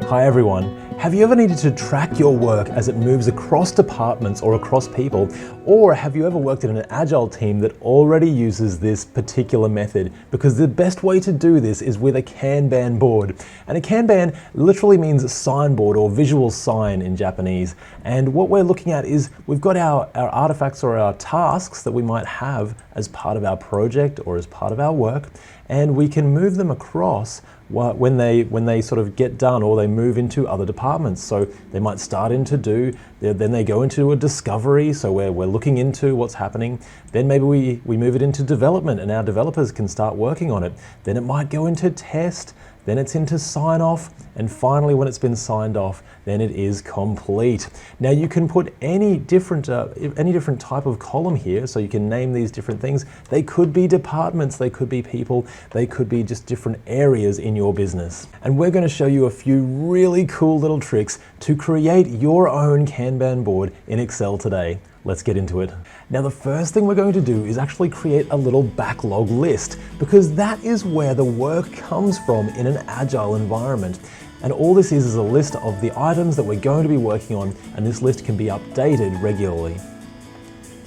Hi everyone. Have you ever needed to track your work as it moves across departments or across people? Or have you ever worked in an Agile team that already uses this particular method? Because the best way to do this is with a Kanban board. And a Kanban literally means signboard or visual sign in Japanese. And what we're looking at is we've got our artifacts or our tasks that we might have as part of our project or as part of our work, and we can move them across when they sort of get done or they move into other departments. So they might start into do, then they go into a discovery, so we're looking into what's happening. Then maybe we move it into development and our developers can start working on it. Then it might go into test, then it's into sign off, and finally when it's been signed off, then it is complete. Now you can put any different type of column here, so you can name these different things. They could be departments, they could be people, they could be just different areas in your business. And we're going to show you a few really cool little tricks to create your own Kanban board in Excel today. Let's get into it. Now the first thing we're going to do is actually create a little backlog list, because that is where the work comes from in an Agile environment. And all this is a list of the items that we're going to be working on, and this list can be updated regularly.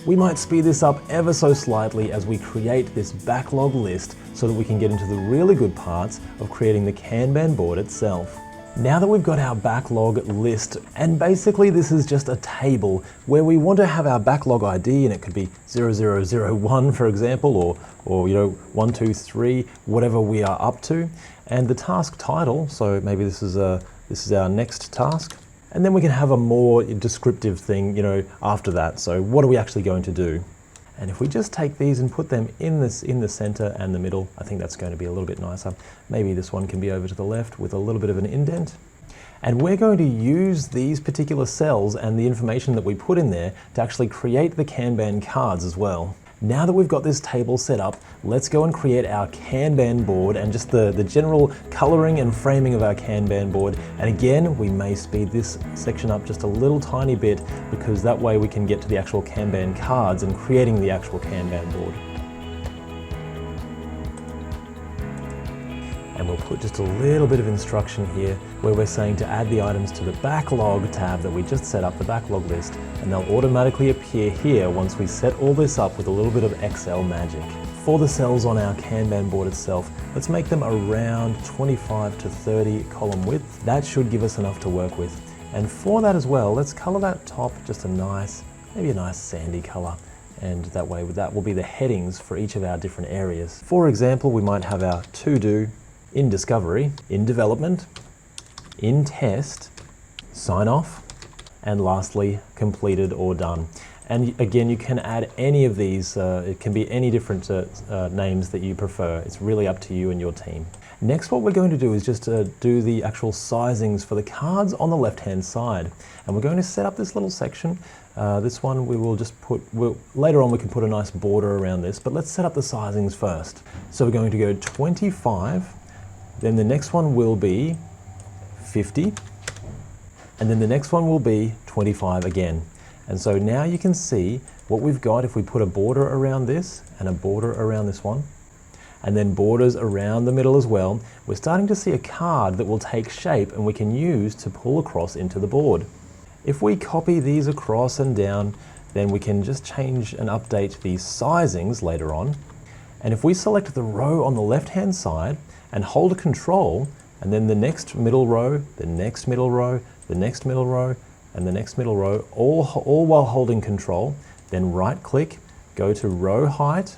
We might speed this up ever so slightly as we create this backlog list so that we can get into the really good parts of creating the Kanban board itself. Now that we've got our backlog list, and basically this is just a table where we want to have our backlog ID, and it could be 0001 for example, or 123, whatever we are up to, and the task title, so maybe this is our next task, and then we can have a more descriptive thing after that. So what are we actually going to do? And if we just take these and put them in the center and the middle, I think that's going to be a little bit nicer. Maybe this one can be over to the left with a little bit of an indent. And we're going to use these particular cells and the information that we put in there to actually create the Kanban cards as well. Now that we've got this table set up, let's go and create our Kanban board and just the general coloring and framing of our Kanban board. And again, we may speed this section up just a little tiny bit, because that way we can get to the actual Kanban cards and creating the actual Kanban board. And we'll put just a little bit of instruction here where we're saying to add the items to the backlog tab that we just set up, the backlog list, and they'll automatically appear here once we set all this up with a little bit of Excel magic. For the cells on our Kanban board itself, let's make them around 25 to 30 column width. That should give us enough to work with. And for that as well, let's color that top just maybe a nice sandy color. And that way, that will be the headings for each of our different areas. For example, we might have our to do in discovery, in development, in test, sign off, and lastly, completed or done. And again, you can add any of these, it can be any different names that you prefer. It's really up to you and your team. Next, what we're going to do is just do the actual sizings for the cards on the left-hand side. And we're going to set up this little section. This one we will just later on we can put a nice border around this, but let's set up the sizings first. So we're going to go 25, then the next one will be 50, and then the next one will be 25 again. And so now you can see what we've got if we put a border around this and a border around this one, and then borders around the middle as well. We're starting to see a card that will take shape and we can use to pull across into the board. If we copy these across and down, then we can just change and update these sizings later on. And if we select the row on the left-hand side and hold Control, and then the next middle row, the next middle row, the next middle row, and the next middle row, all while holding Control, then right-click, go to row height,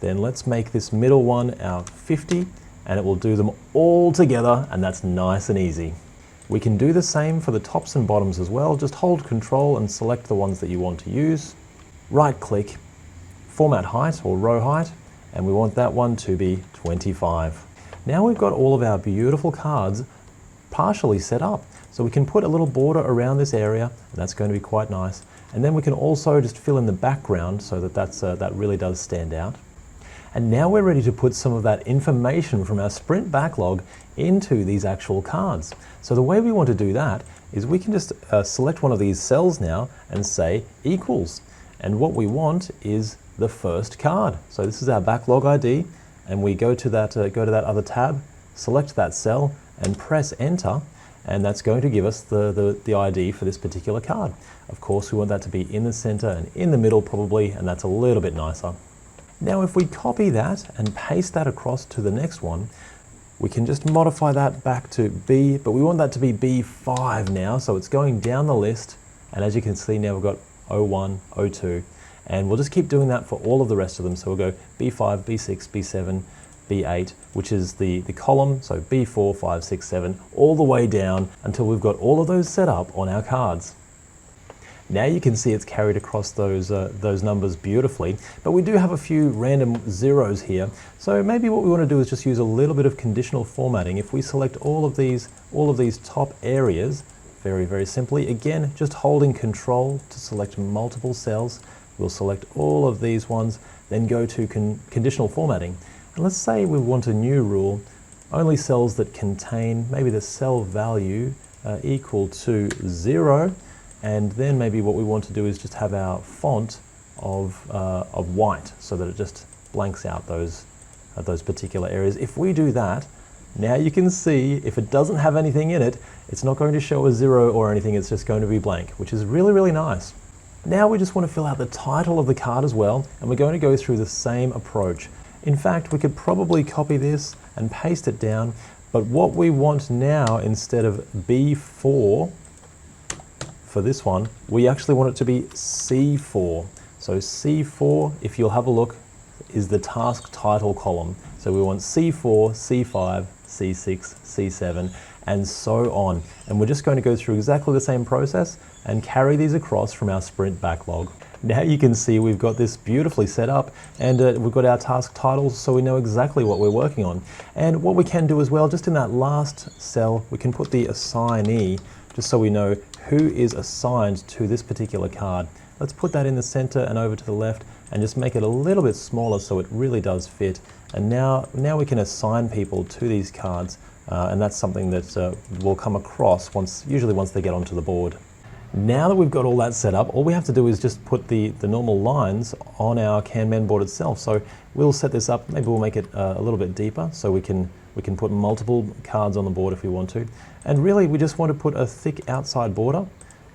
then let's make this middle one our 50, and it will do them all together, and that's nice and easy. We can do the same for the tops and bottoms as well. Just hold Control and select the ones that you want to use. Right-click, format height or row height, and we want that one to be 25. Now we've got all of our beautiful cards partially set up. So we can put a little border around this area, and that's going to be quite nice. And then we can also just fill in the background so that that really does stand out. And now we're ready to put some of that information from our sprint backlog into these actual cards. So the way we want to do that is we can just select one of these cells now and say equals. And what we want is the first card. So this is our backlog ID, and we go to that other tab, select that cell and press enter. and that's going to give us the ID for this particular card. Of course, we want that to be in the center and in the middle probably, and that's a little bit nicer. Now if we copy that and paste that across to the next one, we can just modify that back to B, but we want that to be B5 now, so it's going down the list, and as you can see now we've got 01, 02, and we'll just keep doing that for all of the rest of them. So we'll go B5, B6, B7, B8, which is the column, so B4, 5, 6, 7, all the way down until we've got all of those set up on our cards. Now you can see it's carried across those numbers beautifully, but we do have a few random zeros here. So maybe what we want to do is just use a little bit of conditional formatting. If we select all of these top areas, very, very simply, again, just holding Control to select multiple cells, we'll select all of these ones, then go to conditional formatting. And let's say we want a new rule, only cells that contain maybe the cell value equal to 0. And then maybe what we want to do is just have our font of white so that it just blanks out those particular areas. If we do that, now you can see if it doesn't have anything in it, it's not going to show a 0 or anything, it's just going to be blank, which is really, really nice. Now we just want to fill out the title of the card as well, and we're going to go through the same approach. In fact, we could probably copy this and paste it down, but what we want now, instead of B4, for this one, we actually want it to be C4. So C4, if you'll have a look, is the task title column. So we want C4, C5, C6, C7, and so on. And we're just going to go through exactly the same process and carry these across from our sprint backlog. Now you can see we've got this beautifully set up, and we've got our task titles, so we know exactly what we're working on. And what we can do as well, just in that last cell, we can put the assignee, just so we know who is assigned to this particular card. Let's put that in the center and over to the left and just make it a little bit smaller so it really does fit. And now we can assign people to these cards, and that's something that will come across usually once they get onto the board. Now that we've got all that set up, all we have to do is just put the normal lines on our Kanban board itself. So we'll set this up, maybe we'll make it a little bit deeper so we can put multiple cards on the board if we want to. And really we just want to put a thick outside border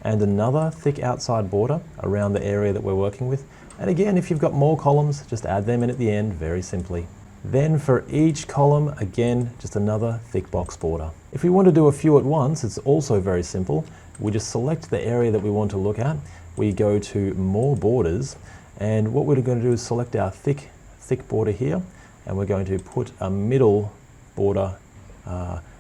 and another thick outside border around the area that we're working with. And again, if you've got more columns, just add them in at the end very simply. Then for each column, again, just another thick box border. If we want to do a few at once, it's also very simple. We just select the area that we want to look at. We go to More Borders, and what we're going to do is select our thick border here, and we're going to put a middle border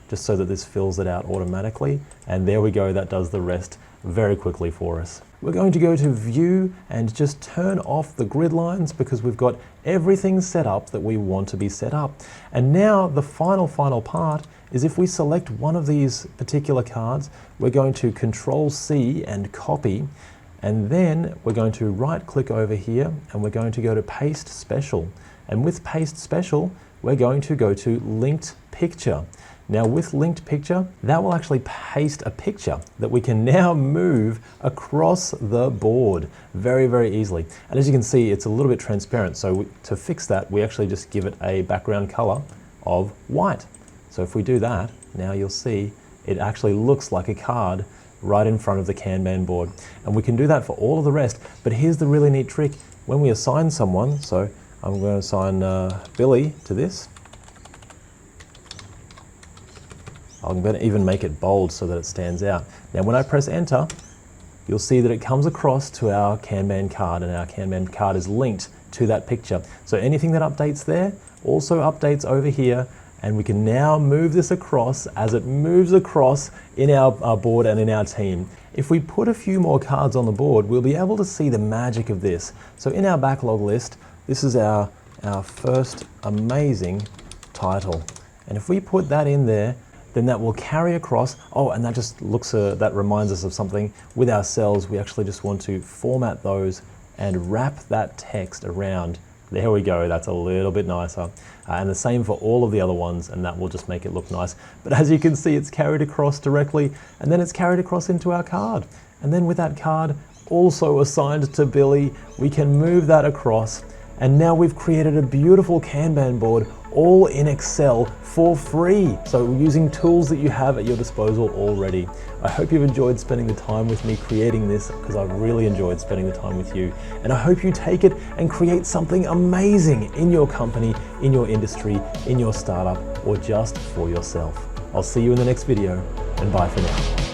just so that this fills it out automatically. And there we go, that does the rest very quickly for us. We're going to go to View and just turn off the grid lines because we've got everything set up that we want to be set up. And now the final part is if we select one of these particular cards, we're going to Control-C and copy, and then we're going to right-click over here and we're going to go to Paste Special. And with Paste Special, we're going to go to Linked Picture. Now with linked picture, that will actually paste a picture that we can now move across the board very, very easily. And as you can see, it's a little bit transparent. So to fix that, we actually just give it a background color of white. So if we do that, now you'll see it actually looks like a card right in front of the Kanban board. And we can do that for all of the rest. But here's the really neat trick. When we assign someone, so I'm going to assign Billy to this. I'm going to even make it bold so that it stands out. Now when I press enter, you'll see that it comes across to our Kanban card, and our Kanban card is linked to that picture. So anything that updates there also updates over here, and we can now move this across as it moves across in our board and in our team. If we put a few more cards on the board, we'll be able to see the magic of this. So in our backlog list, this is our first amazing title. And if we put that in there, then that will carry across. Oh, and that just looks, that reminds us of something. With our cells, we actually just want to format those and wrap that text around. There we go, that's a little bit nicer. And the same for all of the other ones, and that will just make it look nice. But as you can see, it's carried across directly, and then it's carried across into our card. And then with that card also assigned to Billy, we can move that across. And now we've created a beautiful Kanban board all in Excel for free. So using tools that you have at your disposal already. I hope you've enjoyed spending the time with me creating this, because I've really enjoyed spending the time with you. And I hope you take it and create something amazing in your company, in your industry, in your startup, or just for yourself. I'll see you in the next video, and bye for now.